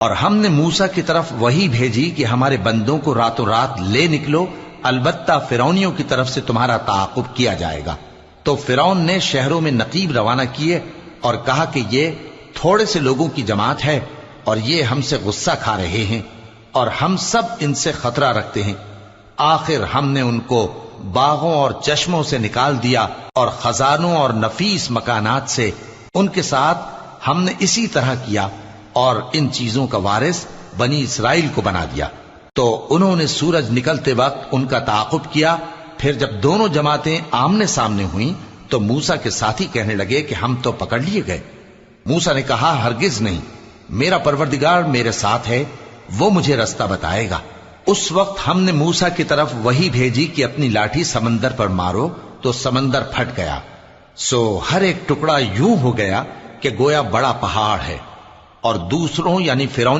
اور ہم نے موسیٰ کی طرف وحی بھیجی کہ ہمارے بندوں کو راتوں رات لے نکلو، البتہ فرعونیوں کی طرف سے تمہارا تعاقب کیا جائے گا۔ تو فرعون نے شہروں میں نقیب روانہ کیے اور کہا کہ یہ تھوڑے سے لوگوں کی جماعت ہے اور یہ ہم سے غصہ کھا رہے ہیں اور ہم سب ان سے خطرہ رکھتے ہیں۔ آخر ہم نے ان کو باغوں اور چشموں سے نکال دیا اور خزانوں اور نفیس مکانات سے۔ ان کے ساتھ ہم نے اسی طرح کیا اور ان چیزوں کا وارث بنی اسرائیل کو بنا دیا۔ تو انہوں نے سورج نکلتے وقت ان کا تعاقب کیا۔ پھر جب دونوں جماعتیں آمنے سامنے ہوئیں تو موسیٰ کے ساتھی کہنے لگے کہ ہم تو پکڑ لیے گئے۔ موسیٰ نے کہا ہرگز نہیں، میرا پروردگار میرے ساتھ ہے، وہ مجھے رستہ بتائے گا۔ اس وقت ہم نے موسیٰ کی طرف وحی بھیجی کہ اپنی لاٹھی سمندر پر مارو، تو سمندر پھٹ گیا، سو ہر ایک ٹکڑا یوں ہو گیا کہ گویا بڑا پہاڑ ہے، اور دوسروں یعنی فرعون